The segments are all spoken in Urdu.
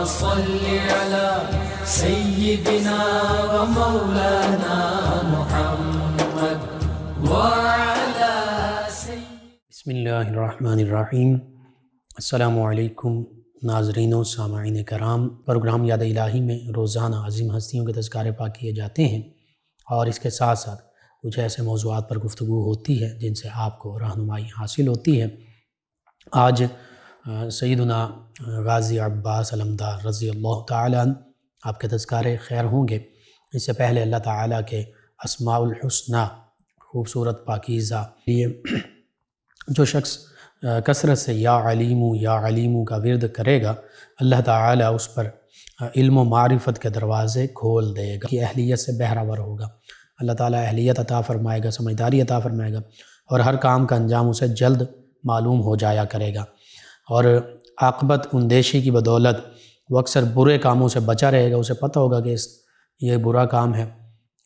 صل على سيدنا ومولانا محمد وعلى بسم اللہ الرحمن الرحیم۔ السلام علیکم ناظرین و سامعین کرام۔ پروگرام یاد الہی میں روزانہ عظیم ہستیوں کے تذکارے پاک کیے جاتے ہیں اور اس کے ساتھ ساتھ کچھ ایسے موضوعات پر گفتگو ہوتی ہے جن سے آپ کو رہنمائی حاصل ہوتی ہے۔ آج سیدنا غازی عباس علمدار رضی اللہ تعالیٰ عنہ آپ کے تذکارے خیر ہوں گے۔ اس سے پہلے اللہ تعالیٰ کے اسماء الحسنہ خوبصورت پاکیزہ لیے جو شخص کثرت سے یا علیمو کا ورد کرے گا، اللہ تعالیٰ اس پر علم و معرفت کے دروازے کھول دے گا، کہ اہلیت سے بہرہور ہوگا۔ اللہ تعالیٰ اہلیت عطا فرمائے گا، سمجھداری عطا فرمائے گا، اور ہر کام کا انجام اسے جلد معلوم ہو جایا کرے گا، اور عاقبت اندیشی کی بدولت وہ اکثر برے کاموں سے بچا رہے گا۔ اسے پتہ ہوگا کہ یہ برا کام ہے،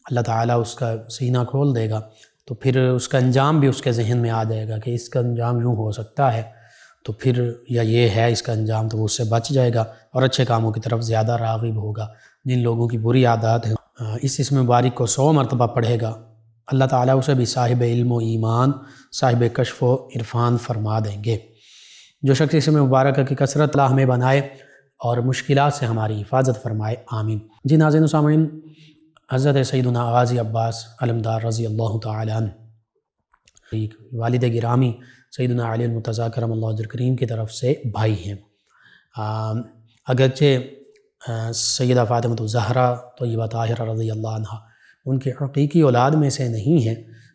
اللہ تعالیٰ اس کا سینہ کھول دے گا، تو پھر اس کا انجام بھی اس کے ذہن میں آ جائے گا کہ اس کا انجام یوں ہو سکتا ہے، تو پھر یا یہ ہے اس کا انجام، تو وہ اس سے بچ جائے گا اور اچھے کاموں کی طرف زیادہ راغب ہوگا۔ جن لوگوں کی بری عادات ہیں اس اسم مبارک کو 100 مرتبہ پڑھے گا، اللہ تعالیٰ اسے بھی صاحب علم و ایمان، صاحب کشف و عرفان فرما دیں گے۔ جو شخص اسم مبارکہ کی کثرت اللہ ہمیں بنائے اور مشکلات سے ہماری حفاظت فرمائے، آمین۔ جی ناظرین و سامعین، حضرت سیدنا غازی عباس علمدار رضی اللہ تعالیٰ عنہ والد گرامی سیدنا علی المرتضیٰ کرم اللہ وجہہ الکریم کی طرف سے بھائی ہیں۔ اگرچہ سیدہ فاطمہ الزہرا طیبہ طاہرہ رضی اللہ عنہ ان کی حقیقی اولاد میں سے نہیں ہیں،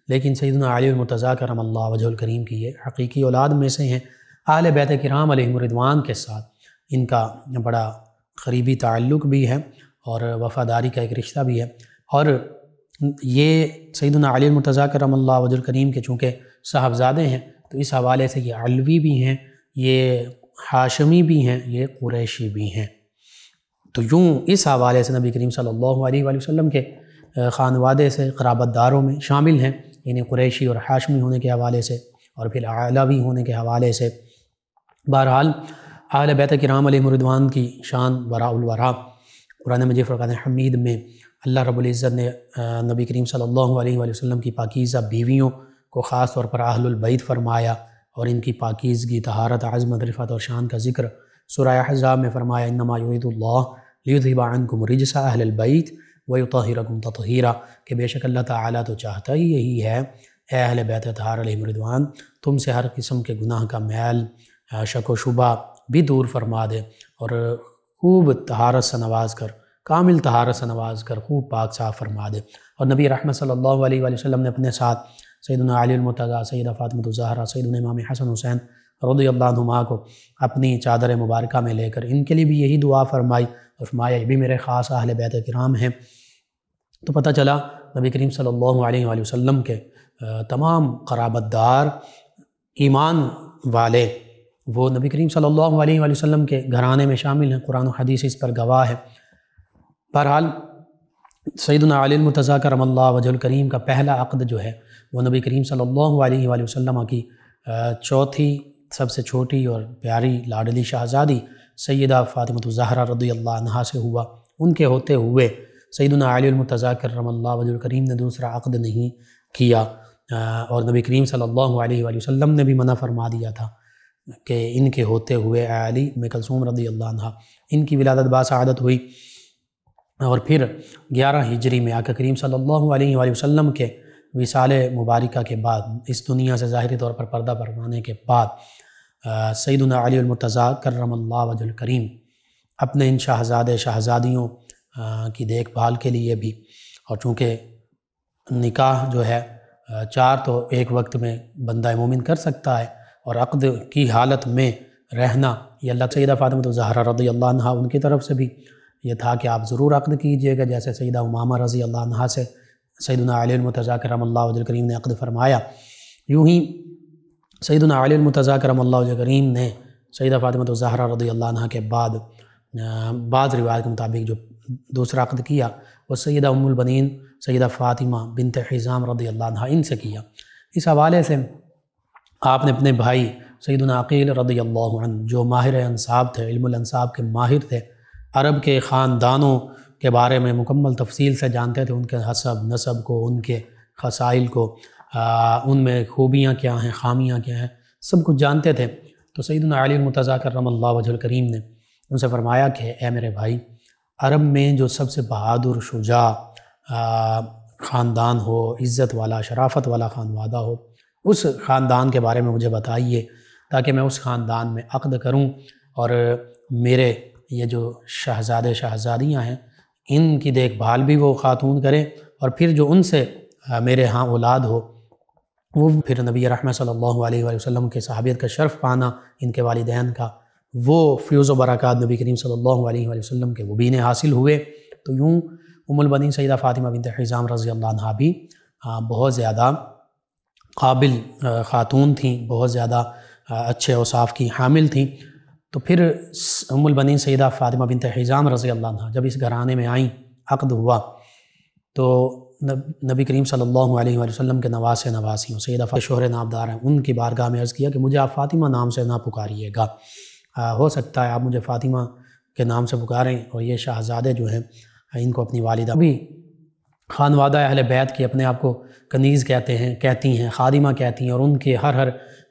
لیکن سیدنا علی المرتضیٰ کرم اللہ وجہہ الکریم کی یہ حقیقی اولاد میں سے ہیں۔ اہل بیت کرام علیہم الرضوان کے ساتھ ان کا بڑا قریبی تعلق بھی ہے اور وفاداری کا ایک رشتہ بھی ہے، اور یہ سیدنا علی المرتضیٰ کرم اللہ وجہہ الکریم کے چونکہ صاحبزادے ہیں، تو اس حوالے سے یہ علوی بھی ہیں، یہ ہاشمی بھی ہیں، یہ قریشی بھی ہیں۔ تو یوں اس حوالے سے نبی کریم صلی اللہ علیہ وآلہ وسلم کے خانوادے سے قرابت داروں میں شامل ہیں، یعنی قریشی اور ہاشمی ہونے کے حوالے سے اور پھر علوی ہونے کے حوالے سے۔ بہرحال اہل بیت کرام علیہم الرضوان کی شان وراء الورا۔ قرآن مجید فرقان حمید میں اللہ رب العزت نے نبی کریم صلی اللہ علیہ وآلہ وسلم کی پاکیزہ بیویوں کو خاص طور پر اہل البیت فرمایا، اور ان کی پاکیزگی، طہارت، عظمت، رفعت اور شان کا ذکر سورہ احزاب میں فرمایا، انما یرید اللہ لیذھب عنکم الرجس اہل البیت ویطہرکم تطہیرا، کہ بے شک اللہ تعالیٰ تو چاہتا ہی یہی ہے، اے اہل بیت اطہار علیہم الرضوان، تم سے ہر قسم کے گناہ کا میل، شک و شبہ بھی دور فرما دے، اور خوب طہارت سے نواز کر، کامل طہارت سے نواز کر خوب پاک صاف فرما دے۔ اور نبی رحمت صلی اللہ علیہ وآلہ وسلم نے اپنے ساتھ سیدنا علی المرتضیٰ، سیدہ فاطمہ الزہرا، سیدنا امام حسن حسین رضی اللہ عنہما کو اپنی چادر مبارکہ میں لے کر ان کے لیے بھی یہی دعا فرمائی، اور فرمایا یہ بھی میرے خاص اہل بیت کرام ہیں۔ تو پتہ چلا نبی کریم صلی اللہ علیہ وآلہ وسلم کے تمام قرابت دار ایمان والے وہ نبی کریم صلی اللہ علیہ وآلہ وسلم کے گھرانے میں شامل ہیں، قرآن و حدیث اس پر گواہ ہے۔ بہرحال سیدنا علی المرتضیٰ کرم اللہ وجہہ الکریم کا پہلا عقد جو ہے وہ نبی کریم صلی اللہ علیہ وآلہ وسلم کی چوتھی سب سے چھوٹی اور پیاری لاڈلی شہزادی سیدہ فاطمہ الزہرا رضی اللہ عنہا سے ہوا۔ ان کے ہوتے ہوئے سیدنا علی المرتضیٰ کرم اللہ وجہہ الکریم نے دوسرا عقد نہیں کیا، اور نبی کریم صلی اللہ علیہ وآلہ وسلم نے بھی منع فرما دیا تھا کہ ان کے ہوتے ہوئے علی ام کلثوم رضی اللہ عنہ ان کی ولادت باسعادت ہوئی، اور پھر 11 ہجری میں آقا کریم صلی اللہ علیہ وآلہ وسلم کے وصال مبارکہ کے بعد، اس دنیا سے ظاہری طور پر پردہ فرمانے کے بعد، سیدنا علی المرتضیٰ کرم اللہ وجہہ الکریم اپنے ان شہزادیوں کی دیکھ بھال کے لیے بھی، اور چونکہ نکاح جو ہے 4 تو ایک وقت میں بندہ مومن کر سکتا ہے، اور عقد کی حالت میں رہنا یہ اللہ سیدہ فاطمہ الزہرا رضی اللہ عنہ ان کی طرف سے بھی یہ تھا کہ آپ ضرور عقد کیجئے گا، جیسے سیدہ امامہ رضی اللہ عنہا سے سیدنا علی المرتضیٰ کرم اللہ وجہہ الکریم نے عقد فرمایا، یوں ہی سیدنا علی المرتضیٰ کرم اللہ وجہہ الکریم نے سیدہ فاطمہ الزہرا رضی اللہ عنہ کے بعد بعض روایت کے مطابق جو دوسرا عقد کیا وہ سیدہ ام البنین سیدہ فاطمہ بنت حزام رضی اللہ عنہ ان سے کیا۔ اس حوالے سے آپ نے اپنے بھائی سیدنا عقیل رضی اللہ عنہ جو ماہر انصاب تھے، علم الانصاب کے ماہر تھے، عرب کے خاندانوں کے بارے میں مکمل تفصیل سے جانتے تھے، ان کے حسب نسب کو، ان کے خصائل کو، ان میں خوبیاں کیا ہیں، خامیاں کیا ہیں، سب کچھ جانتے تھے۔ تو سیدنا علی المرتضیٰ کرم اللہ وجہ الکریم نے ان سے فرمایا کہ اے میرے بھائی، عرب میں جو سب سے بہادر شجاع خاندان ہو، عزت والا شرافت والا خانوادہ ہو، اس خاندان کے بارے میں مجھے بتائیے تاکہ میں اس خاندان میں عقد کروں، اور میرے یہ جو شہزادے شہزادیاں ہیں ان کی دیکھ بھال بھی وہ خاتون کریں، اور پھر جو ان سے میرے ہاں اولاد ہو وہ پھر نبی رحمت صلی اللہ علیہ وآلہ وسلم کے صحابیت کا شرف پانا ان کے والدین کا، وہ فیوز و برکات نبی کریم صلی اللہ علیہ وآلہ وسلم کے وہ بھی انہیں حاصل ہوئے۔ تو یوں ام البنین سیدہ فاطمہ بنت حزام رضی اللہ عنہا بھی بہت زیادہ قابل خاتون تھیں، بہت زیادہ اچھے اوصاف کی حامل تھیں۔ تو پھر ام البنین سیدہ فاطمہ بنت حزام رضی اللہ عنہا جب اس گھرانے میں آئیں، عقد ہوا، تو نبی کریم صلی اللہ علیہ وآلہ وسلم کے نواسے نواسیوں سیدہ فاطمہ شوہر نامدار ہیں، ان کی بارگاہ میں عرض کیا کہ مجھے آپ فاطمہ نام سے نہ پکاریے گا، ہو سکتا ہے آپ مجھے فاطمہ کے نام سے پکاریں، اور یہ شہزادے جو ہیں ان کو اپنی والدہ بھی خانوادہ اہل بیت کی اپنے آپ کو کنیز کہتی ہیں، خادمہ کہتی ہیں، اور ان کے ہر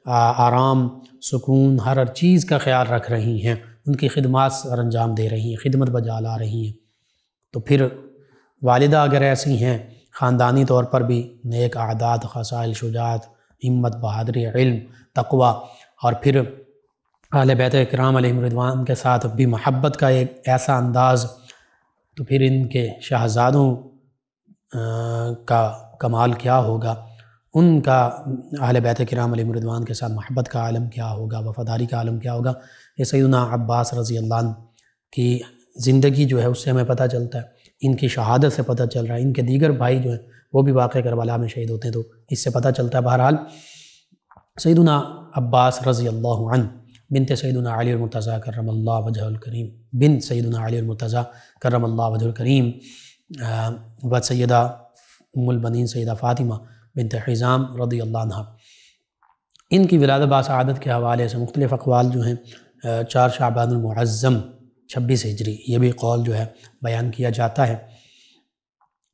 آرام سکون ہر چیز کا خیال رکھ رہی ہیں، ان کی خدمات سر انجام دے رہی ہیں، خدمت بجا لا رہی ہیں۔ تو پھر والدہ اگر ایسی ہیں، خاندانی طور پر بھی نیک عادات، خصائل، شجاعت، ہمت، بہادری، علم، تقوی، اور پھر اہل بیت کرام علیہم رضوان کے ساتھ بھی محبت کا ایک ایسا انداز، تو پھر ان کے شہزادوں کا کمال کیا ہوگا، ان کا اہل بیت کرام علیہم رضوان کے ساتھ محبت کا عالم کیا ہوگا، وفاداری کا عالم کیا ہوگا۔ یہ سیدنا عباس رضی اللہ عنہ کی زندگی جو ہے اس سے ہمیں پتہ چلتا ہے، ان کی شہادت سے پتہ چل رہا ہے، ان کے دیگر بھائی جو ہیں وہ بھی واقع کربلا میں شہید ہوتے ہیں، تو اس سے پتہ چلتا ہے۔ بہرحال سیدنا عباس رضی اللہ عنہ بنت سیدنا علی المرتضیٰ کرم اللہ وجہ الکریم، بنت سیدنا علی المرتضیٰ کرم اللہ وجہ الکریم، و سیدہ ام البنین سیدہ فاطمہ بنت حزام رضی اللہ عنہ، ان کی ولادت باسعادت کے حوالے سے مختلف اقوال جو ہیں، 4 شعبان المعظم 26 ہجری، یہ بھی قول جو ہے بیان کیا جاتا ہے،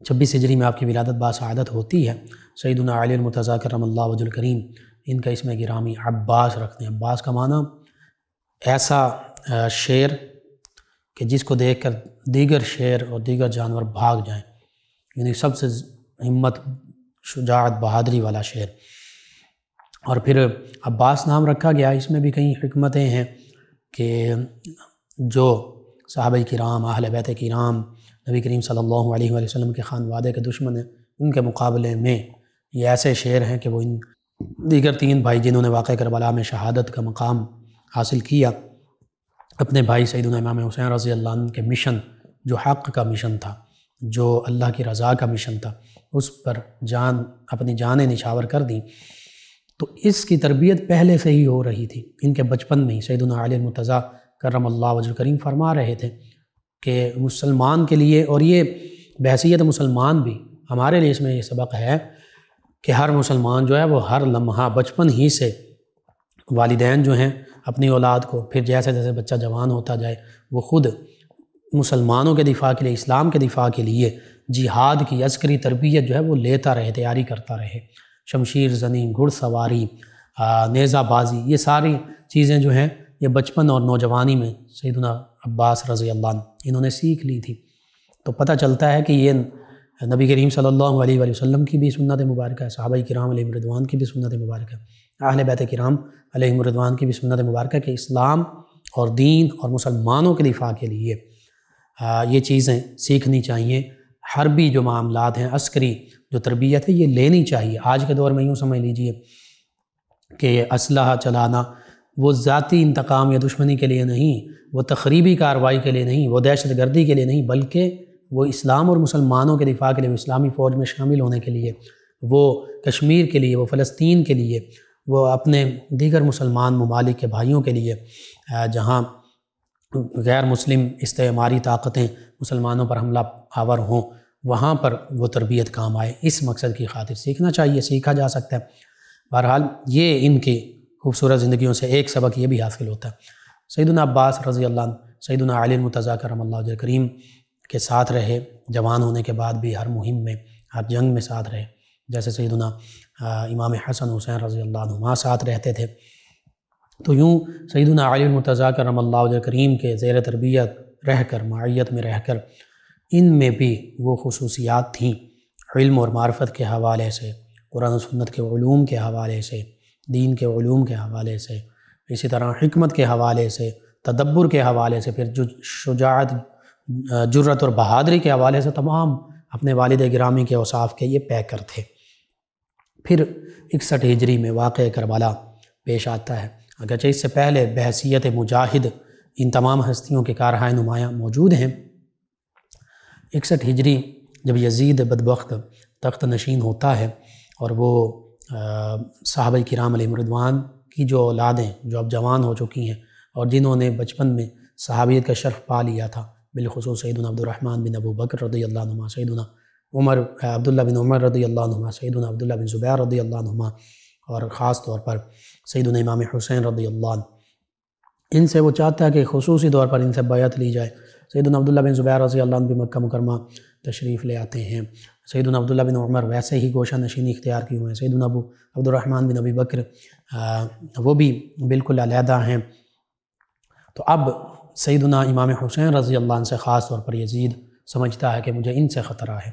26 ہجری میں آپ کی ولادت باسعادت ہوتی ہے۔ سیدنا علی المرتضیٰ کرم اللہ وجہ الکریم ان کا اسم گرامی عباس رکھتے ہیں۔ عباس کا معنی ایسا شیر کہ جس کو دیکھ کر دیگر شیر اور دیگر جانور بھاگ جائیں، یعنی سب سے ہمت، شجاعت، بہادری والا شیر۔ اور پھر عباس نام رکھا گیا، اس میں بھی کئی حکمتیں ہیں کہ جو صحابہ کرام، اہل بیت کرام، نبی کریم صلی اللہ علیہ وآلہ وسلم کے خانوادے کے دشمن ہیں، ان کے مقابلے میں یہ ایسے شیر ہیں کہ وہ ان دیگر 3 بھائی جنہوں نے واقع کربلا میں شہادت کا مقام حاصل کیا، اپنے بھائی سیدنا امام حسین رضی اللہ عنہ کے مشن، جو حق کا مشن تھا، جو اللہ کی رضا کا مشن تھا، اس پر اپنی جانیں نچھاور کر دیں۔ تو اس کی تربیت پہلے سے ہی ہو رہی تھی، ان کے بچپن میں ہی سیدنا علی المرتضیٰ کرم اللہ وجہ الکریم فرما رہے تھے کہ مسلمان کے لیے، اور یہ بحیثیت مسلمان بھی ہمارے لیے اس میں یہ سبق ہے کہ ہر مسلمان جو ہے وہ ہر لمحہ بچپن ہی سے والدین جو ہیں اپنی اولاد کو، پھر جیسے جیسے بچہ جوان ہوتا جائے، وہ خود مسلمانوں کے دفاع کے لیے، اسلام کے دفاع کے لیے جہاد کی عسکری تربیت جو ہے وہ لیتا رہے، تیاری کرتا رہے، شمشیر زنی، گھڑ سواری، نیزہ بازی، یہ ساری چیزیں جو ہیں یہ بچپن اور نوجوانی میں سیدنا عباس رضی اللہ عنہ انہوں نے سیکھ لی تھی۔ تو پتہ چلتا ہے کہ یہ نبی کریم صلی اللہ علیہ وآلہ وسلم کی بھی سنت مبارکہ ہے، صحابہ کرام علیہم رضوان کی بھی سنت مبارکہ ہے، اہل بیت کرام علیہم رضوان کی بھی سنت مبارکہ کہ اسلام اور دین اور مسلمانوں کے دفاع کے لیے یہ چیزیں سیکھنی چاہیے۔ حربی جو معاملات ہیں، عسکری جو تربیت ہے، یہ لینی چاہیے۔ آج کے دور میں یوں سمجھ لیجئے کہ اسلحہ چلانا وہ ذاتی انتقام یا دشمنی کے لیے نہیں، وہ تخریبی کارروائی کے لیے نہیں، وہ دہشت گردی کے لیے نہیں، بلکہ وہ اسلام اور مسلمانوں کے دفاع کے لیے، وہ اسلامی فوج میں شامل ہونے کے لیے، وہ کشمیر کے لیے، وہ فلسطین کے لیے، وہ اپنے دیگر مسلمان ممالک کے بھائیوں کے لیے جہاں غیر مسلم استعماری طاقتیں مسلمانوں پر حملہ آور ہوں، وہاں پر وہ تربیت کام آئے، اس مقصد کی خاطر سیکھنا چاہیے، سیکھا جا سکتا ہے۔ بہرحال یہ ان کی خوبصورت زندگیوں سے ایک سبق یہ بھی حاصل ہوتا ہے۔ سیدنا عباس رضی اللہ عنہ سیدنا علی المرتضیٰ کرم اللہ وجہ کریم کے ساتھ رہے، جوان ہونے کے بعد بھی ہر مہم میں، ہر جنگ میں ساتھ رہے، جیسے سیدنا امام حسن حسین رضی اللہ عنہما ساتھ رہتے تھے۔ تو یوں سیدنا علی المرتضیٰ کرم اللہ وجہ کریم کے زیر تربیت رہ کر، معیت میں رہ کر، ان میں بھی وہ خصوصیات تھیں علم اور معرفت کے حوالے سے، قرآن و سنت کے علوم کے حوالے سے، دین کے علوم کے حوالے سے، اسی طرح حکمت کے حوالے سے، تدبر کے حوالے سے، پھر جو شجاعت، جرأت اور بہادری کے حوالے سے تمام اپنے والد گرامی کے اوصاف کے یہ پیکر تھے۔ پھر 61 ہجری میں واقع کربلا پیش آتا ہے، اگرچہ اس سے پہلے بحیثیت مجاہد ان تمام ہستیوں کے کارہائے نمایاں موجود ہیں۔ 61 ہجری جب یزید بدبخت تخت نشین ہوتا ہے اور وہ صحابہ کرام علیہم رضوان کی جو اولادیں جو اب جوان ہو چکی ہیں اور جنہوں نے بچپن میں صحابیت کا شرف پا لیا تھا، بالخصوص سیدنا عبدالرحمن بن ابو بکر رضی اللہ عنہ، سیدنا عبداللہ بن عمر رضی اللہ عنہ، سیدنا عبداللہ بن زبیر رضی اللہ عنہ، اور خاص طور پر سیدنا امام حسین رضی اللہ عنہ، ان سے وہ چاہتا ہے کہ خصوصی طور پر ان سے بیعت لی جائے۔ سیدنا عبداللہ بن زبیر رضی اللہ عنہ بھی مکہ مکرمہ تشریف لے آتے ہیں۔ سیدنا عبداللہ بن عمر ویسے ہی گوشہ نشینی اختیار کی ہوئے ہیں۔ سیدنا عبدالرحمن بن ابی بکر وہ بھی بالکل علیحدہ ہیں۔ تو اب سیدنا امام حسین رضی اللہ عنہ سے خاص طور پر یزید سمجھتا ہے کہ مجھے ان سے خطرہ ہے،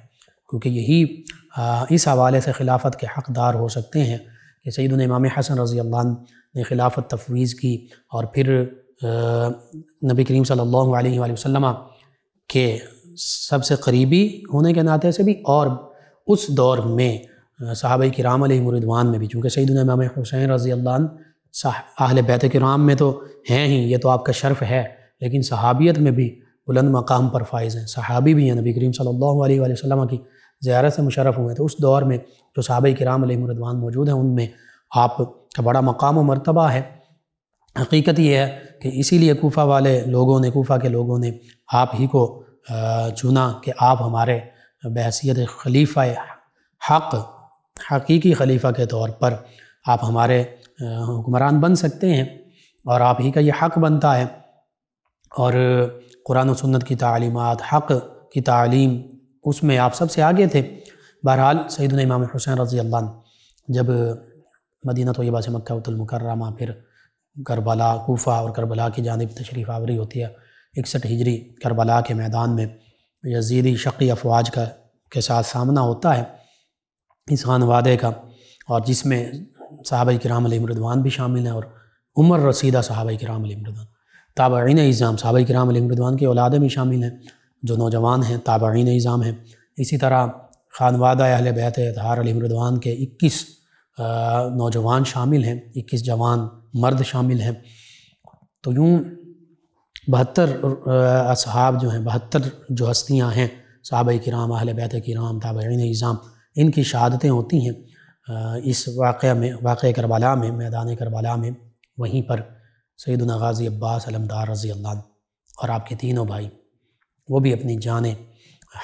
کیونکہ یہی اس حوالے سے خلافت کے حقدار ہو سکتے ہیں کہ سیدنا امام حسن رضی اللہ عنہ نے خلافت تفویض کی، اور پھر نبی کریم صلی اللہ علیہ وآلہ وسلم کے سب سے قریبی ہونے کے ناطے سے بھی، اور اس دور میں صحابہ کرام علیہم رضوان میں بھی، چونکہ سیدنا امام حسین رضی اللہ عنہ اہل بیت کرام میں تو ہیں ہی، یہ تو آپ کا شرف ہے، لیکن صحابیت میں بھی بلند مقام پر فائز ہیں، صحابی بھی ہیں، نبی کریم صلی اللہ علیہ وآلہ وسلم کی زیارت سے مشرف ہوئے۔ تو اس دور میں جو صحابہ کرام علیہم رضوان موجود ہیں، ان میں آپ کا بڑا مقام و مرتبہ ہے۔ حقیقت یہ ہے کہ اسی لیے کوفہ کے لوگوں نے آپ ہی کو چنا کہ آپ ہمارے بحیثیت خلیفہ حق، حقیقی خلیفہ کے طور پر آپ ہمارے حکمران بن سکتے ہیں، اور آپ ہی کا یہ حق بنتا ہے، اور قرآن و سنت کی تعلیمات، حق کی تعلیم، اس میں آپ سب سے آگے تھے۔ بہرحال سیدنا امام حسین رضی اللہ عنہ جب مدینہ طیبہ سے مکہ المکرمہ، پھر کربلا، کوفہ اور کربلا کی جانب تشریف آوری ہوتی ہے، 61 ہجری کربلا کے میدان میں یزیدی شقی افواج کے ساتھ سامنا ہوتا ہے اس خانوادے کا، اور جس میں صحابہ کرام علیہم رضوان بھی شامل ہیں، اور عمر رسیدہ صحابہ کرام علیہم رضوان، تابعین اعظام صحابہ کرام علیہم رضوان کی اولادیں بھی شامل ہیں جو نوجوان ہیں، تابعین اعظام ہیں۔ اسی طرح خانوادہ اہل بیت اطہار علیہم رضوان کے 21 نوجوان شامل ہیں، 21 جوان مرد شامل ہیں۔ تو یوں 72 اصحاب جو ہیں، 72 جو ہستیاں ہیں، صحابہ کرام، اہل بیت کرام، تابعین اعظام، ان کی شہادتیں ہوتی ہیں اس واقعہ کربلا میں، میدان کربلا میں۔ وہیں پر سیدنا غازی عباس علمدار رضی اللہ عنہ اور آپ کے تینوں بھائی، وہ بھی اپنی جانیں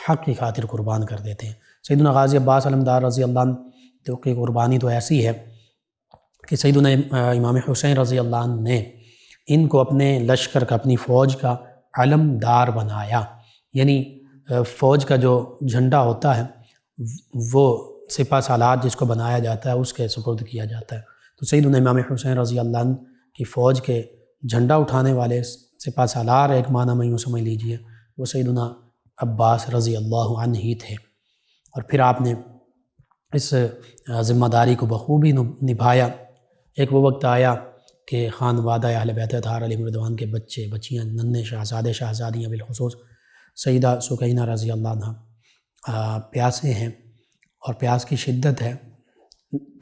حق کی خاطر قربان کر دیتے ہیں۔ سیدنا غازی عباس علمدار رضی اللہ عنہ کی قربانی تو ایسی ہے کہ سیدنا امام حسین رضی اللہ عنہ نے ان کو اپنے لشکر کا، اپنی فوج کا علمدار بنایا، یعنی فوج کا جو جھنڈا ہوتا ہے وہ سپہ سالار جس کو بنایا جاتا ہے اس کے سپرد کیا جاتا ہے۔ تو سیدنا امام حسین رضی اللہ عنہ کی فوج کے جھنڈا اٹھانے والے سپہ سالار، ایک معنی میں یوں سمجھ لیجئے، وہ سیدنا عباس رضی اللہ عنہ ہی تھے، اور پھر آپ نے اس ذمہ داری کو بخوبی نبھایا۔ ایک وہ وقت آیا کہ خانوادہ اہل بیت اطہار علیہم رضوان کے بچے بچیاں، ننھے شہزادے شہزادیاں، بالخصوص سیدہ سکینہ رضی اللہ عنہ پیاسے ہیں، اور پیاس کی شدت ہے،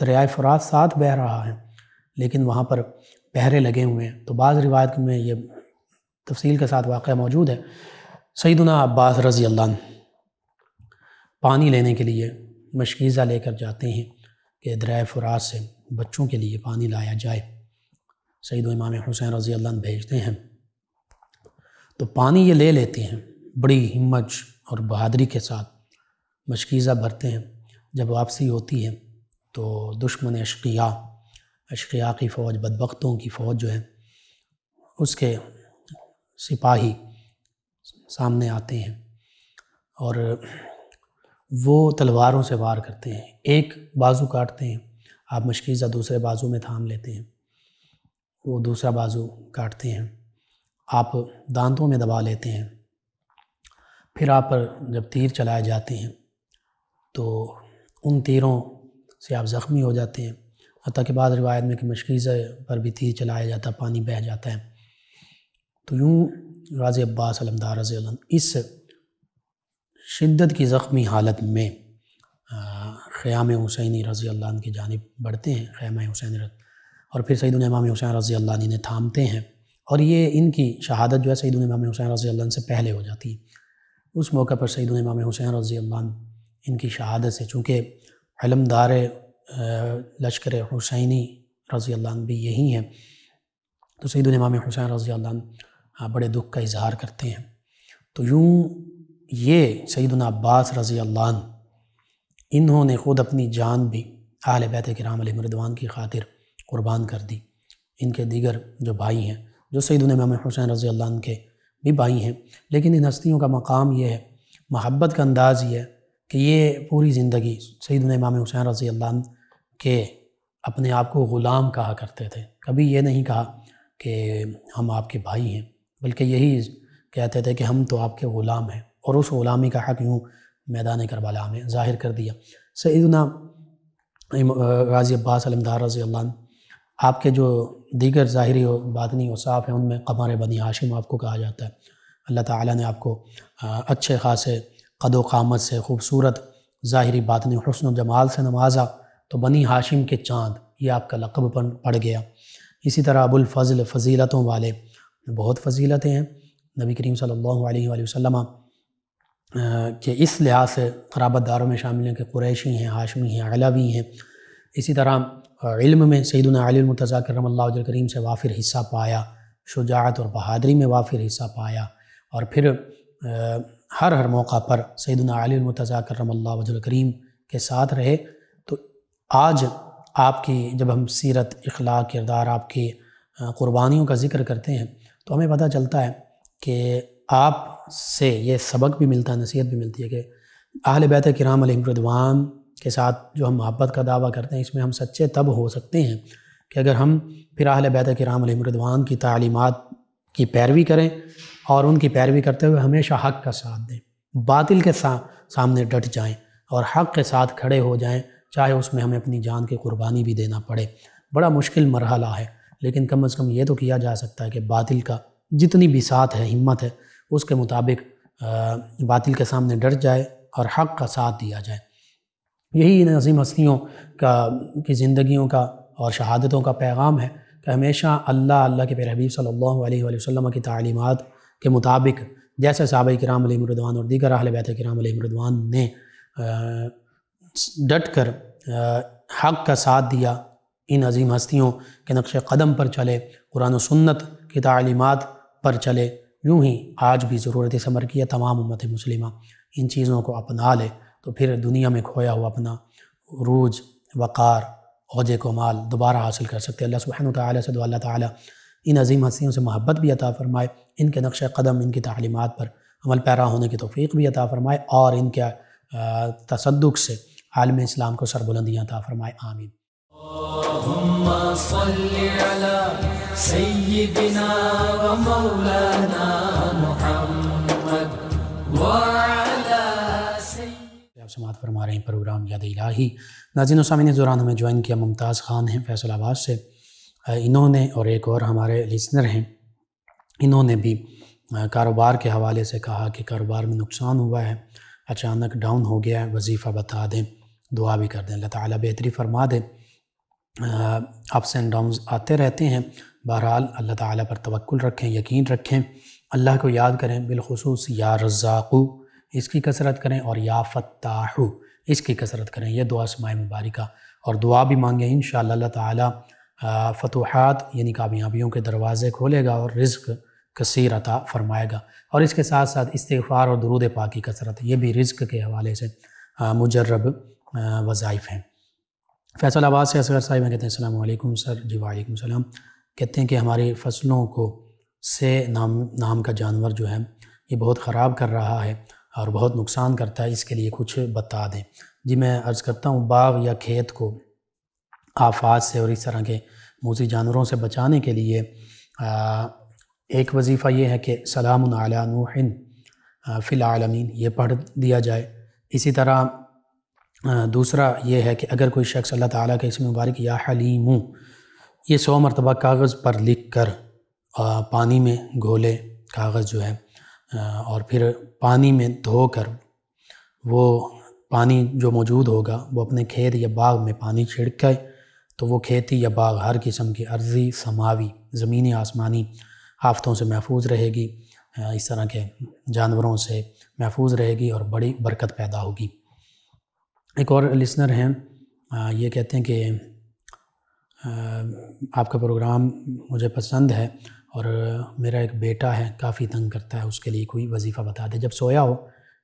دریائے فرات ساتھ بہہ رہا ہے، لیکن وہاں پر پہرے لگے ہوئے ہیں۔ تو بعض روایت میں یہ تفصیل کے ساتھ واقعہ موجود ہے، سیدنا عباس رضی اللہ عنہ پانی لینے کے لیے مشکیزہ لے کر جاتے ہیں کہ دریائے فرات سے بچوں کے لیے پانی لایا جائے۔ سیدنا امام حسین رضی اللہ عنہ بھیجتے ہیں، تو پانی یہ لے لیتے ہیں بڑی ہمت اور بہادری کے ساتھ، مشکیزہ بھرتے ہیں۔ جب واپسی ہوتی ہے تو دشمن اشقیاء کی فوج، بدبختوں کی فوج جو ہے، اس کے سپاہی سامنے آتے ہیں اور وہ تلواروں سے وار کرتے ہیں، ایک بازو کاٹتے ہیں، آپ مشکیزہ دوسرے بازو میں تھام لیتے ہیں، وہ دوسرا بازو کاٹتے ہیں، آپ دانتوں میں دبا لیتے ہیں، پھر آپ پر جب تیر چلائے جاتے ہیں تو ان تیروں سے آپ زخمی ہو جاتے ہیں، حتیٰ کہ بعض روایت میں کہ مشکیزہ پر بھی تیر چلایا جاتا ہے، پانی بہہ جاتا ہے۔ تو یوں غازی عباس علمدار رضی اللہ عنہ اس شدت کی زخمی حالت میں خیام حسینی رضی اللہ عنہ کی جانب بڑھتے ہیں، خیمہ حسینی اور پھر سیدنا امام حسین رضی اللہ عنہ نے تھامتے ہیں، اور یہ ان کی شہادت جو ہے سیدنا امام حسین رضی اللہ عنہ سے پہلے ہو جاتی ہے۔ اس موقع پر سیدنا امام حسین رضی اللہ عنہ ان کی شہادت سے، چونکہ علمدار لشکر حسینی رضی اللہ عنہ بھی یہی ہیں، تو سیدنا امام حسین رضی اللہ عنہ بڑے دکھ کا اظہار کرتے ہیں۔ تو یوں یہ سیدنا عباس رضی اللہ عنہ انہوں نے خود اپنی جان بھی اہل بیت کرام علیہم رضوان کی خاطر قربان کر دی۔ ان کے دیگر جو بھائی ہیں، جو سیدنا امام حسین رضی اللہ عنہ کے بھی بھائی ہیں، لیکن ان ہستیوں کا مقام یہ ہے، محبت کا انداز یہ ہے کہ یہ پوری زندگی سیدنا امام حسین رضی اللہ عنہ کے اپنے آپ کو غلام کہا کرتے تھے، کبھی یہ نہیں کہا کہ ہم آپ کے بھائی ہیں، بلکہ یہی کہتے تھے کہ ہم تو آپ کے غلام ہیں، اور اس غلامی کا حق یوں میدان کربلا میں ظاہر کر دیا۔ سیدنا غازی عباس علمدار رضی اللہ عنہ آپ کے جو دیگر ظاہری و باطنی اوصاف ہیں، ان میں قمر بنی ہاشم آپ کو کہا جاتا ہے۔ اللہ تعالیٰ نے آپ کو اچھے خاصے قد و قامت سے، خوبصورت ظاہری باطنی حسن و جمال سے نوازا، تو بنی ہاشم کے چاند یہ آپ کا لقب پڑ گیا۔ اسی طرح ابو الفضل، فضیلتوں والے، بہت فضیلتیں ہیں نبی کریم صلی اللہ علیہ وآلہ وسلم کہ اس لحاظ سے قرابت داروں میں شامل ہیں کہ قریشی ہیں، ہاشمی ہیں، علوی ہیں۔ اسی طرح علم میں سیدنا علی المرتضیٰ کرم اللہ وجہ کریم سے وافر حصہ پایا، شجاعت اور بہادری میں وافر حصہ پایا، اور پھر ہر موقع پر سیدنا علی المرتضیٰ کرم اللہ وجہ کریم کے ساتھ رہے۔ تو آج آپ کی جب ہم سیرت، اخلاق، کردار، آپ کی قربانیوں کا ذکر کرتے ہیں تو ہمیں پتہ چلتا ہے کہ آپ سے یہ سبق بھی ملتا ہے، نصیحت بھی ملتی ہے کہ اہل بیت کرام علیہم رضوان کے ساتھ جو ہم محبت کا دعویٰ کرتے ہیں، اس میں ہم سچے تب ہو سکتے ہیں کہ اگر ہم پھر اہل بیت کرام علیہم رضوان کی تعلیمات کی پیروی کریں، اور ان کی پیروی کرتے ہوئے ہمیشہ حق کا ساتھ دیں، باطل کے سامنے ڈٹ جائیں اور حق کے ساتھ کھڑے ہو جائیں، چاہے اس میں ہمیں اپنی جان کی قربانی بھی دینا پڑے۔ بڑا مشکل مرحلہ ہے، لیکن کم از کم یہ تو کیا جا سکتا ہے کہ باطل کا جتنی بساط ہے، ہمت ہے، اس کے مطابق باطل کے سامنے ڈٹ جائے اور حق کا ساتھ دیا جائے۔ یہی ان عظیم ہستیوں کی زندگیوں کا اور شہادتوں کا پیغام ہے کہ ہمیشہ اللہ کے پیارے حبیب صلی اللہ علیہ وآلہ وسلم کی تعلیمات کے مطابق، جیسے صحابہ کرام علیہم رضوان اور دیگر اہل بیت کرام علیہم رضوان نے ڈٹ کر حق کا ساتھ دیا، ان عظیم ہستیوں کے نقش قدم پر چلے، قرآن و سنت کی تعلیمات پر چلے، یوں ہی آج بھی ضرورت اس امر کی ہے تمام امت مسلمہ ان چیزوں کو اپنا لے، تو پھر دنیا میں کھویا ہوا اپنا عروج، وقار، اوج کمال دوبارہ حاصل کر سکتے۔ اللہ سبحانہ وتعالی سے دعا اللہ تعالی ان عظیم ہستیوں سے محبت بھی عطا فرمائے، ان کے نقش قدم، ان کی تعلیمات پر عمل پیرا ہونے کی توفیق بھی عطا فرمائے، اور ان کے تصدق سے عالم اسلام کو سربلندیاں عطا فرمائے۔ آمین۔ اللہم صلی علی سیدنا و مولانا محمد وعلی سیدنا۔ آپ سماعت فرما رہے ہیں پروگرام یاد الہی۔ ناظرین و سامعین، دوران ہمیں جوائن کیا ممتاز خان ہیں فیصل آباد سے، انہوں نے اور ایک اور ہمارے لسنر ہیں، انہوں نے بھی کاروبار کے حوالے سے کہا کہ کاروبار میں نقصان ہوا ہے، اچانک ڈاؤن ہو گیا ہے، وظیفہ بتا دیں، دعا بھی کر دیں، اللہ تعالیٰ بہتری فرما دے۔ اپس اینڈ ڈاؤنز آتے رہتے ہیں، بہرحال اللہ تعالیٰ پر توکل رکھیں، یقین رکھیں، اللہ کو یاد کریں، بالخصوص یا رزاقو اس کی کثرت کریں، اور یا فتاحو اس کی کثرت کریں، یہ دعا اسماء مبارکہ، اور دعا بھی مانگیں، انشاءاللہ اللہ تعالیٰ فتوحات یعنی کامیابیوں کے دروازے کھولے گا اور رزق کثیر عطا فرمائے گا۔ اور اس کے ساتھ ساتھ استغفار اور درود پاک کی کثرت، یہ بھی رزق کے حوالے سے مجرب وظائف ہیں۔ فیصل آباد سے اصغر صاحب کہتے ہیں السلام علیکم سر۔ جی وعلیکم السلام۔ کہتے ہیں کہ ہماری فصلوں کو سے نام کا جانور جو ہے یہ بہت خراب کر رہا ہے اور بہت نقصان کرتا ہے، اس کے لیے کچھ بتا دیں۔ جی میں عرض کرتا ہوں، باغ یا کھیت کو آفات سے اور اس طرح کے موذی جانوروں سے بچانے کے لیے ایک وظیفہ یہ ہے کہ سلام علی نوح فی العالمین یہ پڑھ دیا جائے۔ اسی طرح دوسرا یہ ہے کہ اگر کوئی شخص اللہ تعالیٰ کے اسم مبارک یا حلیم یہ 100 مرتبہ کاغذ پر لکھ کر پانی میں گھولے کاغذ جو ہے، اور پھر پانی میں دھو کر وہ پانی جو موجود ہوگا وہ اپنے کھیت یا باغ میں پانی چھڑکے تو وہ کھیتی یا باغ ہر قسم کی عرضی، سماوی، زمینی، آسمانی آفتوں سے محفوظ رہے گی، اس طرح کے جانوروں سے محفوظ رہے گی اور بڑی برکت پیدا ہوگی۔ ایک اور لسنر ہیں، یہ کہتے ہیں کہ آپ کا پروگرام مجھے پسند ہے اور میرا ایک بیٹا ہے کافی تنگ کرتا ہے، اس کے لیے کوئی وظیفہ بتا دے۔ جب سویا ہو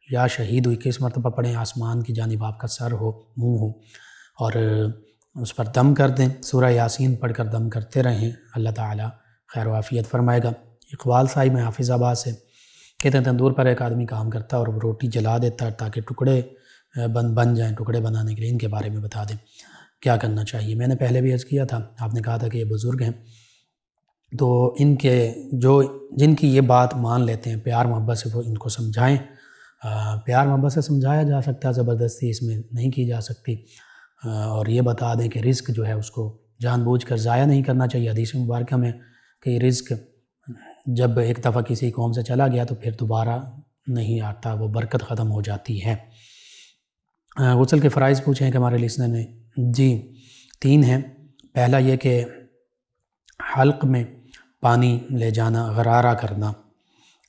یا شہید ہوئی 21 مرتبہ پڑھیں، آسمان کی جانب آپ کا سر ہو، منہ ہو، اور اس پر دم کر دیں، سورہ یاسین پڑھ کر دم کرتے رہیں، اللہ تعالیٰ خیر و عافیت فرمائے گا۔ اقبال صاحب میں حافظ آباد سے کہتے ہیں تندور پر ایک آدمی کام کرتا ہے اور روٹی جلا دیتا ہے تاکہ ٹکڑے بن جائیں، ٹکڑے بنانے کے لیے ان کے بارے میں بتا دیں کیا کرنا چاہیے۔ میں نے پہلے بھی عرض کیا تھا، آپ نے کہا تھا کہ یہ بزرگ ہیں تو ان کے جن کی یہ بات مان لیتے ہیں پیار محبت سے وہ ان کو سمجھائیں، پیار محبت سے سمجھایا جا سکتا ہے، زبردستی اس میں نہیں کی جا سکتی، اور یہ بتا دیں کہ رزق جو ہے اس کو جان بوجھ کر ضائع نہیں کرنا چاہیے۔ حدیث مبارکہ میں کہ رزق جب ایک دفعہ کسی قوم سے چلا گیا تو پھر دوبارہ نہیں آتا، وہ برکت ختم ہو جاتی ہے۔ غسل کے فرائض پوچھے ہیں کہ ہمارے لسنر نے، جی 3 ہیں۔ پہلا یہ کہ حلق میں پانی لے جانا، غرارہ کرنا،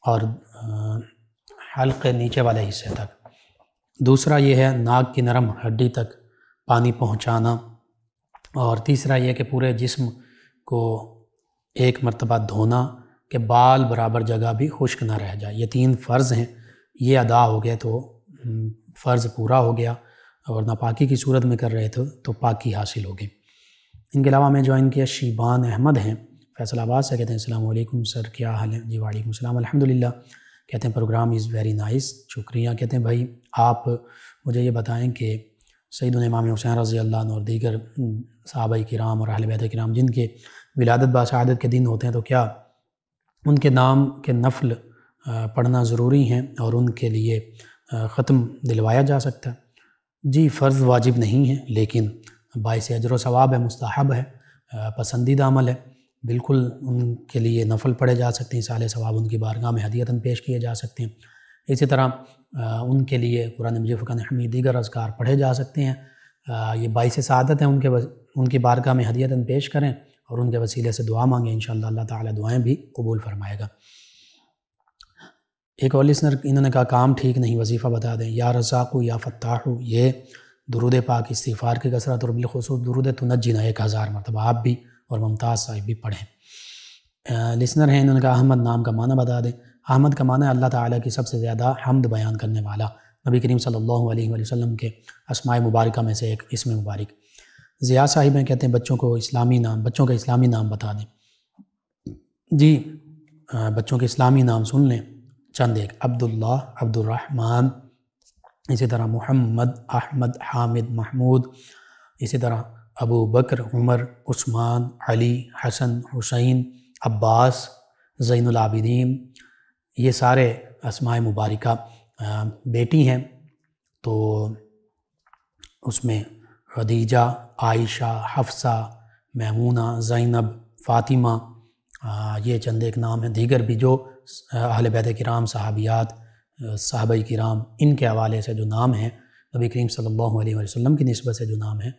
اور حلق کے نیچے والے حصے تک۔ دوسرا یہ ہے ناک کی نرم ہڈی تک پانی پہنچانا، اور تیسرا یہ کہ پورے جسم کو ایک مرتبہ دھونا کہ بال برابر جگہ بھی خشک نہ رہ جائے۔ یہ 3 فرض ہیں، یہ ادا ہو گئے تو فرض پورا ہو گیا، اور ناپاکی کی صورت میں کر رہے تھے تو پاکی حاصل ہو گئی۔ ان کے علاوہ میں جوائن کیا شیبان احمد ہیں فیصل آباد سے، کہتے ہیں السلام علیکم سر، کیا حال ہے؟ جی وعلیکم السلام، الحمدللہ۔ کہتے ہیں پروگرام از ویری نائس، شکریہ۔ کہتے ہیں بھائی آپ مجھے یہ بتائیں کہ سیدنا امام حسین رضی اللہ عنہ اور دیگر صحابہ کرام اور اہل بیت کرام جن کے ولادت باسعادت کے دن ہوتے ہیں تو کیا ان کے نام کے نفل پڑھنا ضروری ہیں اور ان کے لیے ختم دلوایا جا سکتا ہے؟ جی فرض واجب نہیں ہے، لیکن باعث اجر و ثواب ہے، مستحب ہے، پسندیدہ عمل ہے، بالکل ان کے لیے نفل پڑھے جا سکتے ہیں، اصال ثواب ان کی بارگاہ میں ہدیتاً پیش کیے جا سکتے ہیں۔ اسی طرح ان کے لیے قرآن مجید، فرقان حمید، دیگر اذکار پڑھے جا سکتے ہیں۔ یہ باعث سعادت ہے، ان کی بارگاہ میں ہدیتاً پیش کریں اور ان کے وسیلے سے دعا مانگیں، انشاءاللہ اللہ تعالیٰ دعائیں بھی قبول فرمائے گا۔ ایک اور لسنر انہوں نے کہا کام ٹھیک نہیں، وظیفہ بتا دیں۔ یا رزاقو یا فتاحو، یہ درود پاک استغفار کی کثرت اور بالخصوص درود تنجینا 1000 مرتبہ آپ بھی اور ممتاز صاحب بھی پڑھیں۔ لسنر ہیں، انہوں نے کہا احمد نام کا معنی بتا دیں۔ احمد کا معنی ہے اللہ تعالیٰ کی سب سے زیادہ حمد بیان کرنے والا، نبی کریم صلی اللہ علیہ وآلہ وسلم کے اسماء مبارکہ میں سے ایک اسم مبارک۔ ضیاء صاحب ہیں، کہتے ہیں بچوں کا اسلامی نام بتا دیں۔ جی بچوں کے اسلامی نام سن لیں چند ایک، عبداللہ، عبد الرحمن، اسی طرح محمد، احمد، حامد، محمود، اسی طرح ابو بکر، عمر، عثمان، علی، حسن، حسین، عباس، زین العابدین، یہ سارے اسماء مبارکہ بیٹی ہیں تو اس میں خدیجہ، عائشہ، حفصہ، میمونہ، زینب، فاطمہ، یہ چند ایک نام ہیں۔ دیگر بھی جو اہل بیت کرام، صحابیات، صحابہ کرام، ان کے حوالے سے جو نام ہیں، نبی کریم صلی اللہ علیہ وسلم کی نسبت سے جو نام ہیں،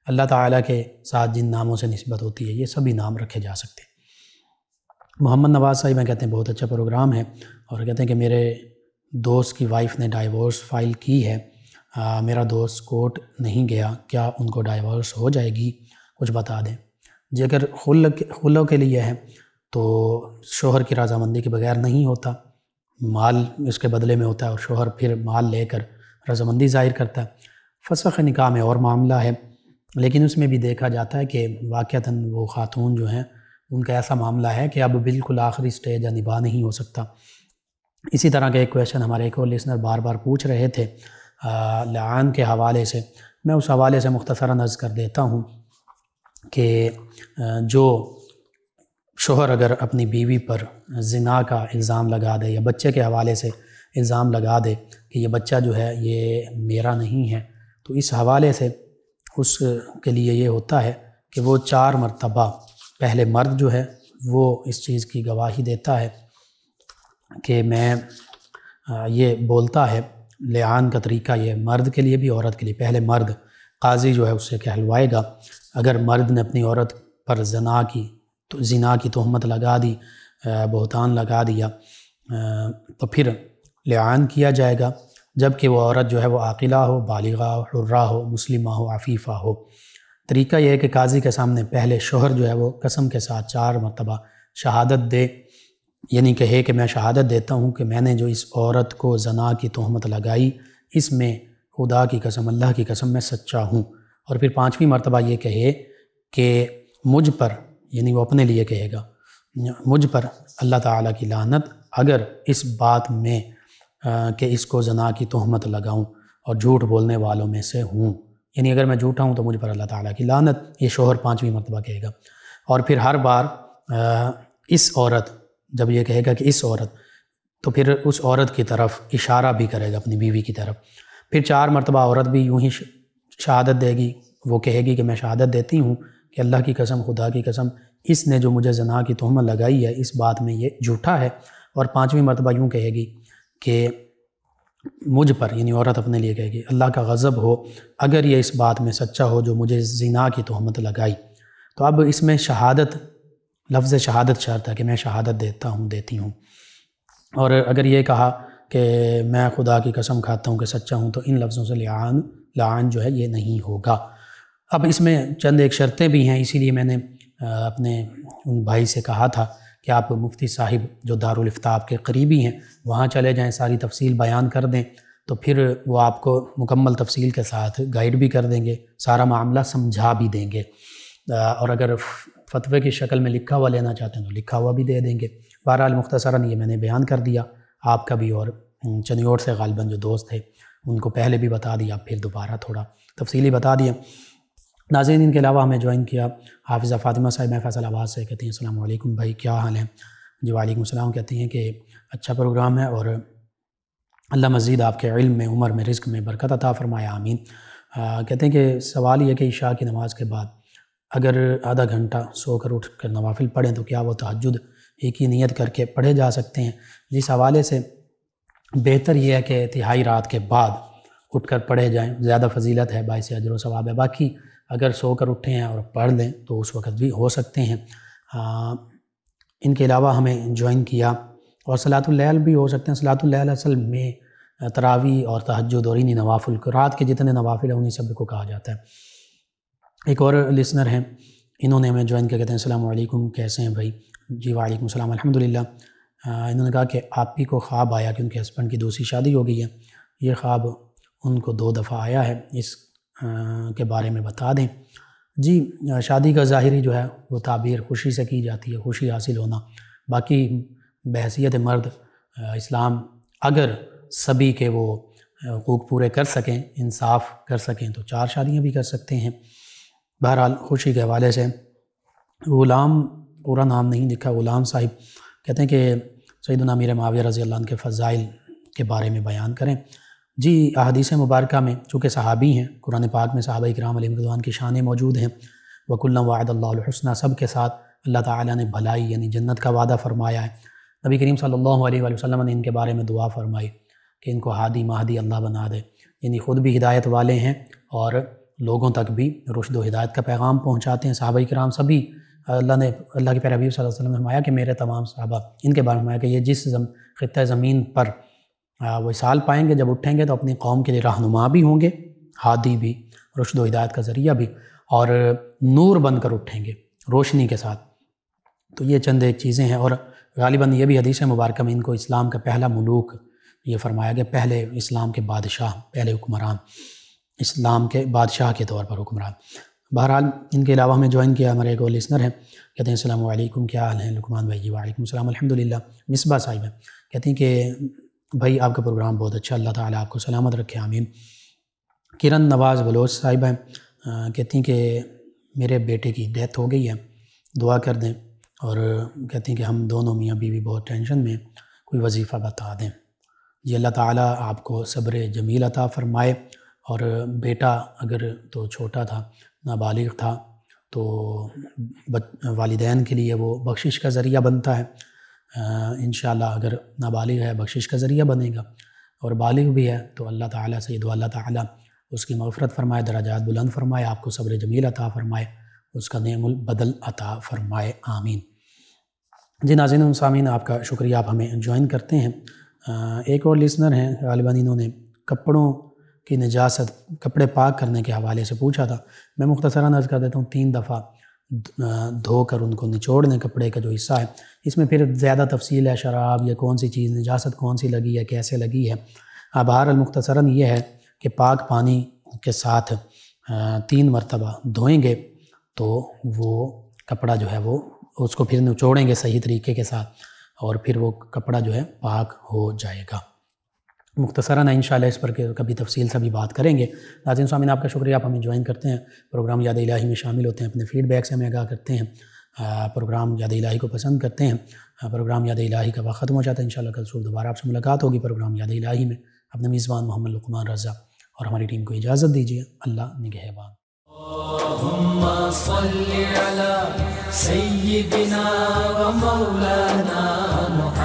اللہ تعالیٰ کے ساتھ جن ناموں سے نسبت ہوتی ہے، یہ سبھی نام رکھے جا سکتے ہیں۔ محمد نواز صاحب میں کہتے ہیں بہت اچھا پروگرام ہے، اور کہتے ہیں کہ میرے دوست کی وائف نے ڈائیورس فائل کی ہے، میرا دوست کورٹ نہیں گیا، کیا ان کو ڈائیورس ہو جائے گی؟ کچھ بتا دیں۔ جی اگر خلع کے لیے ہے تو شوہر کی رضامندی کے بغیر نہیں ہوتا، مال اس کے بدلے میں ہوتا ہے اور شوہر پھر مال لے کر رضامندی ظاہر کرتا ہے۔ فسخ نکاح میں اور معاملہ ہے، لیکن اس میں بھی دیکھا جاتا ہے کہ واقعتاً وہ خاتون جو ہیں ان کا ایسا معاملہ ہے کہ اب بالکل آخری سٹیج نبھا نہیں ہو سکتا۔ اسی طرح کا ایک کویشچن ہمارے ایک اور لسنر بار بار پوچھ رہے تھے لعان کے حوالے سے، میں اس حوالے سے مختصراً عرض کر دیتا ہوں کہ جو شوہر اگر اپنی بیوی پر زنا کا الزام لگا دے یا بچے کے حوالے سے الزام لگا دے کہ یہ بچہ جو ہے یہ میرا نہیں ہے، تو اس حوالے سے اس کے لیے یہ ہوتا ہے کہ وہ 4 مرتبہ پہلے مرد جو ہے وہ اس چیز کی گواہی دیتا ہے کہ میں یہ بولتا ہے، لعان کا طریقہ یہ مرد کے لیے بھی عورت کے لیے، پہلے مرد قاضی جو ہے اس سے کہلوائے گا، اگر مرد نے اپنی عورت پر زنا کی تہمت لگا دی، بہتان لگا دیا، تو پھر لعان کیا جائے گا، جبکہ وہ عورت جو ہے وہ عاقلہ ہو، بالغہ ہو، حرہ ہو، مسلمہ ہو، عفیفہ ہو۔ طریقہ یہ ہے کہ قاضی کے سامنے پہلے شوہر جو ہے وہ قسم کے ساتھ 4 مرتبہ شہادت دے، یعنی کہے کہ میں شہادت دیتا ہوں کہ میں نے جو اس عورت کو زنا کی تہمت لگائی اس میں خدا کی قسم، اللہ کی قسم میں سچا ہوں، اور پھر 5ویں مرتبہ یہ کہے کہ مجھ پر، یعنی وہ اپنے لیے کہے گا، مجھ پر اللہ تعالیٰ کی لعنت اگر اس بات میں کہ اس کو زنا کی تہمت لگاؤں اور جھوٹ بولنے والوں میں سے ہوں، یعنی اگر میں جھوٹا ہوں تو مجھ پر اللہ تعالیٰ کی لعنت، یہ شوہر 5ویں مرتبہ کہے گا۔ اور پھر ہر بار اس عورت، جب یہ کہے گا کہ اس عورت، تو پھر اس عورت کی طرف اشارہ بھی کرے گا اپنی بیوی کی طرف، پھر 4 مرتبہ عورت بھی یوں ہی شہادت دے گی، وہ کہے گی کہ میں شہادت دیتی ہوں کہ اللہ کی قسم، خدا کی قسم، اس نے جو مجھے زنا کی تہمت لگائی ہے اس بات میں یہ جھوٹا ہے، اور 5ویں مرتبہ یوں کہے گی کہ مجھ پر، یعنی عورت اپنے لیے کہے گی، اللہ کا غضب ہو اگر یہ اس بات میں سچا ہو جو مجھے زنا کی تہمت لگائی۔ تو اب اس میں شہادت، لفظ شہادت شرط ہے کہ میں شہادت دیتا ہوں، دیتی ہوں، اور اگر یہ کہا کہ میں خدا کی قسم کھاتا ہوں کہ سچا ہوں، تو ان لفظوں سے لعان جو ہے یہ نہیں ہوگا۔ اب اس میں چند ایک شرطیں بھی ہیں، اسی لیے میں نے اپنے ان بھائی سے کہا تھا کہ آپ مفتی صاحب جو دارالفتاء آپ کے قریبی ہیں وہاں چلے جائیں، ساری تفصیل بیان کر دیں، تو پھر وہ آپ کو مکمل تفصیل کے ساتھ گائیڈ بھی کر دیں گے، سارا معاملہ سمجھا بھی دیں گے، اور اگر فتوے کی شکل میں لکھا ہوا لینا چاہتے ہیں تو لکھا ہوا بھی دے دیں گے۔ بہرحال مختصراً یہ میں نے بیان کر دیا، آپ کا بھی اور چنیوٹ سے غالباً جو دوست تھے ان کو پہلے بھی بتا دیا، پھر دوبارہ تھوڑا تفصیلی بتا دیا۔ ناظرین، ان کے علاوہ ہمیں جوائن کیا حافظہ فاطمہ صاحب فیصل آباد سے، کہتی ہیں السلام علیکم بھائی، کیا حال ہے؟ جی وعلیکم السلام، کہتی ہیں کہ اچھا پروگرام ہے اور اللہ مزید آپ کے علم میں، عمر میں، رزق میں برکت عطا فرمائے، آمین۔ کہتے ہیں کہ سوال یہ کہ عشاء کی نماز کے بعد اگر آدھا گھنٹہ سو کر اٹھ کر نوافل پڑھیں تو کیا وہ تہجد ایک ہی نیت کر کے پڑھے جا سکتے ہیں؟ جس حوالے سے بہتر یہ ہے کہ تہائی رات کے بعد اٹھ کر پڑھے جائیں، زیادہ فضیلت ہے، باعث اجر و ثواب ہے۔ باقی اگر سو کر اٹھے ہیں اور پڑھ لیں تو اس وقت بھی ہو سکتے ہیں۔ ان کے علاوہ ہمیں جوائن کیا، اور صلاۃ اللیل بھی ہو سکتے ہیں۔ صلاۃ اللیل اصل میں تراویح اور تہجد اور انہی نوافل، رات کے جتنے نوافل ہیں انہی سب کو کہا جاتا ہے۔ ایک اور لسنر ہیں، انہوں نے ہمیں جوائن کیا، کہتے ہیں السلام علیکم، کیسے ہیں بھائی؟ جی وعلیکم السلام، الحمدللہ۔ انہوں نے کہا کہ آپ ہی کو خواب آیا کہ ان کے ہسبینڈ کی دوسری شادی ہو گئی ہے، یہ خواب ان کو 2 دفعہ آیا ہے، اس کے بارے میں بتا دیں۔ جی شادی کا ظاہری جو ہے وہ تعبیر خوشی سے کی جاتی ہے، خوشی حاصل ہونا، باقی بحیثیت مرد اسلام اگر سبھی کے وہ حقوق پورے کر سکیں، انصاف کر سکیں تو 4 شادیاں بھی کر سکتے ہیں۔ بہرحال خوشی کے حوالے سے غلام، پورا نام نہیں لکھا، غلام صاحب کہتے ہیں کہ سیدنا امیر معاویہ رضی اللہ عنہ کے فضائل کے بارے میں بیان کریں۔ جی احادیث مبارکہ میں چونکہ صحابی ہیں، قرآن پاک میں صحابہ کرام علیہم رضوان کی شانیں موجود ہیں، وَكُلًّا وَعَدَ اللَّهُ الْحُسْنَى، سب کے ساتھ اللہ تعالیٰ نے بھلائی یعنی جنت کا وعدہ فرمایا ہے۔ نبی کریم صلی اللہ علیہ وآلہ وسلم نے ان کے بارے میں دعا فرمائی کہ ان کو ہادی مہدی اللہ بنا دے، یعنی خود بھی ہدایت والے ہیں اور لوگوں تک بھی رشد و ہدایت کا پیغام پہنچاتے ہیں۔ صحابہ کرام سبھی، اللہ کے پیارے حبیب صلی اللہ علیہ وسلم نے فرمایا کہ میرے تمام صحابہ، ان کے بارے میں فرمایا کہ یہ جس خطہ زمین پر وصال پائیں گے، جب اٹھیں گے تو اپنی قوم کے لیے رہنما بھی ہوں گے، ہادی بھی، رشد و ہدایت کا ذریعہ بھی، اور نور بن کر اٹھیں گے روشنی کے ساتھ۔ تو یہ چند ایک چیزیں ہیں، اور غالباً یہ بھی حدیث مبارکہ میں ان کو اسلام کا پہلا ملوک یہ فرمایا گیا، پہلے اسلام کے بادشاہ، پہلے حکمران، اسلام کے بادشاہ کے طور پر حکمران۔ بہرحال ان کے علاوہ ہمیں جوائن کیا ہمارے ایک اور لسنر ہیں، کہتے ہیں السلام علیکم، کیا حال ہے لقمان بھائی؟ جی وعلیکم السلام الحمدللہ۔ مصباح صاحب ہیں، کہتے ہیں کہ بھائی آپ کا پروگرام بہت اچھا، اللہ تعالیٰ آپ کو سلامت رکھے، آمین۔ کرن نواز بلوچ صاحب ہیں، کہتی ہیں کہ میرے بیٹے کی ڈیتھ ہو گئی ہے، دعا کر دیں، اور کہتی ہیں کہ ہم دونوں میاں بیوی بہت ٹینشن میں، کوئی وظیفہ بتا دیں۔ جی اللہ تعالیٰ آپ کو صبر جمیل عطا فرمائے، اور بیٹا اگر تو چھوٹا تھا، نابالغ تھا، تو والدین کے لیے وہ بخشش کا ذریعہ بنتا ہے، انشاءاللہ اگر نابالغ ہے بخشش کا ذریعہ بنے گا، اور بالغ بھی ہے تو اللہ تعالیٰ سے دعا اللہ تعالیٰ اس کی مغفرت فرمائے، درجات بلند فرمائے، آپ کو صبر جمیل عطا فرمائے، اس کا نعم البدل عطا فرمائے، آمین۔ جی ناظرین و سامعین، آپ کا شکریہ، آپ ہمیں جوائن کرتے ہیں۔ ایک اور لسنر ہیں، غالباً انہوں نے کپڑوں کی نجاست، کپڑے پاک کرنے کے حوالے سے پوچھا تھا۔ میں مختصراً عرض کر دیتا ہوں، 3 دفعہ دھو کر ان کو نچوڑ دیں کپڑے کا جو حصہ ہے، اس میں پھر زیادہ تفصیل ہے، شراب یا کون سی چیز نجاست کون سی لگی ہے، کیسے لگی ہے۔ بہرحال مختصراً یہ ہے کہ پاک پانی کے ساتھ 3 مرتبہ دھوئیں گے تو وہ کپڑا جو ہے وہ اس کو پھر نچوڑیں گے صحیح طریقے کے ساتھ، اور پھر وہ کپڑا جو ہے پاک ہو جائے گا۔ مختصراً انشاءاللہ اس پر کبھی تفصیل سے بھی بات کریں گے۔ ناظرین سامعین، آپ کا شکریہ، آپ ہمیں جوائن کرتے ہیں، پروگرام یاد الہی میں شامل ہوتے ہیں، اپنے فیڈ بیک سے ہمیں آگاہ کرتے ہیں، پروگرام یاد الہی کو پسند کرتے ہیں۔ پروگرام یاد الہی کا وقت ختم ہو جاتا ہے، انشاءاللہ کل صبح دوبارہ آپ سے ملاقات ہوگی پروگرام یاد الہی میں۔ اپنے میزبان محمد لقمان رضا اور ہماری ٹیم کو اجازت دیجیے، اللہ نگہبان۔ اللہم صل علی سیدنا و مولانا محمد